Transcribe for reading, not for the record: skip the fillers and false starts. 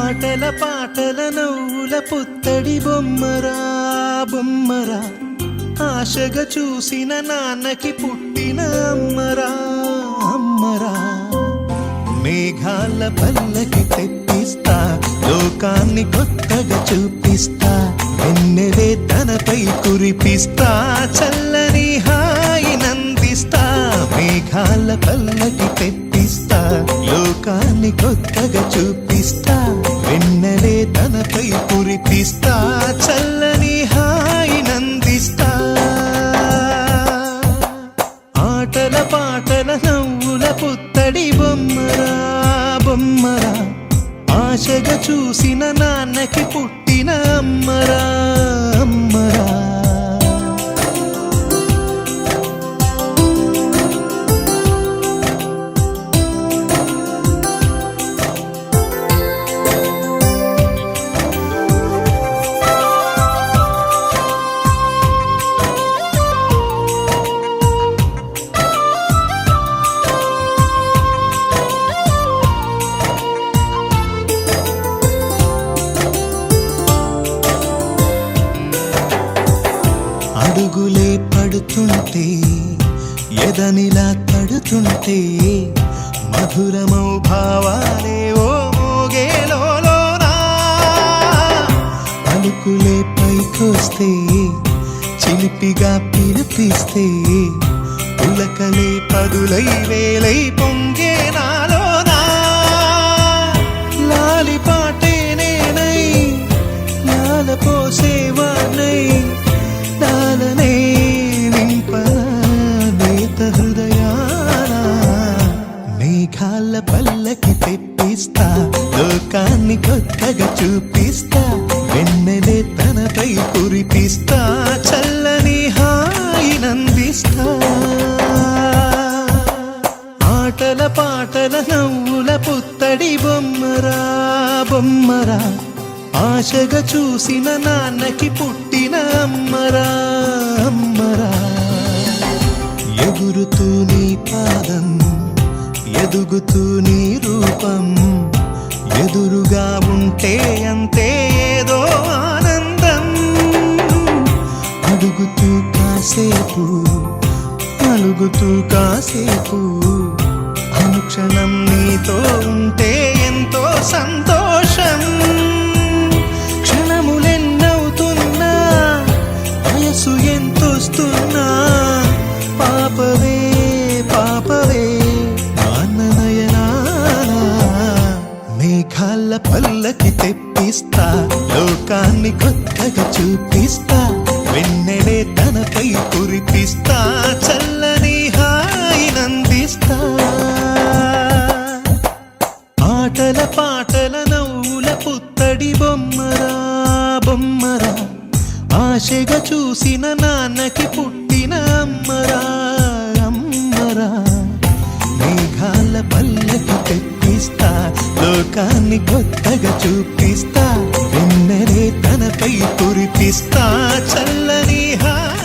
ఆటల పాటల నవ్వుల పుత్తడి బొమ్మరా బొమ్మరా, ఆశగా చూసిన నాన్నకి పుట్టిన అమ్మరా అమ్మరా. మేఘాల పల్లకి తెప్పిస్తా, లోకాన్ని కొత్తగా చూపిస్తా, వెన్నెలే తనపై కురిపిస్తా, చల్లని హాయి నందిస్తా. మేఘాల పల్లకి తెప్పిస్తా, లోకాన్ని కొత్తగా చూపిస్తా, వెన్నెలే తనపై కురిపిస్తా, చల్లని హాయి నందిస్తా. ఆటల పాటల నవ్వుల పుత్తడి బొమ్మరా బొమ్మరా, ఆశగా చూసిన నాన్నకి పుట్టిన అమ్మరా అమ్మరా. అడుగులే పడుతుంటే, ఎదనిలా తడుతుంటే, మధురమౌ భావాలే ఓ మోగేలోనా. పలుకులే పైకొస్తే, చిలిపిగా పిలిపిస్తే, పులకలే పదులై వేలై పొంగే నాలోనా. లాలి పాటే నేనై, లాల పోసేవాణ్ణై, లాలనే నింపనా నేత హృదయాన. మేఘాల పల్లకి తెప్పిస్తా, లోకాన్ని కొత్తగా చూపిస్తా, వెన్నెలే తనపై కురిపిస్తా, చల్లని హాయి నందిస్తా. ఆటల పాటల నవ్వుల పుత్తడి బొమ్మరా బొమ్మరా, ఆశగా చూసిన నాన్నకి పుట్టిన అమ్మరా అమ్మరా. ఎగురుతూ నీ పాదం, ఎదుగుతూ నీ రూపం, ఎదురుగా ఉంటే అంతే ఏదో ఆనందం. అడుగుతూ కాసేపు, అలుగుతూ కాసేపు, అనుక్షణం నీతో ఉంటే ఎంతో సంతోషం. క్షణములెన్నవుతున్నా, వయసు ఎంతొస్తున్నా, పాపవే పాపవే నాన్ననయనానా. మేఘాల పల్లకి తెప్పిస్తా, లోకాన్ని కొత్తగా చూపిస్తా, వెన్నెలే తనపై కురిపిస్తా, చల్లని హాయి నందిస్తా. ఆటల పాటల నవ్వుల పుత్తడి బొమ్మరా బొమ్మరా, ఆశగా చూసిన నాన్నకి పుట్టిన అమ్మరా అమ్మరా. మేఘాల పల్లకి తెప్పిస్తా, లోకాన్ని కొత్తగా చూపిస్తా, వెన్నెలే తనపై కురిపిస్తా, చల్లని హాయి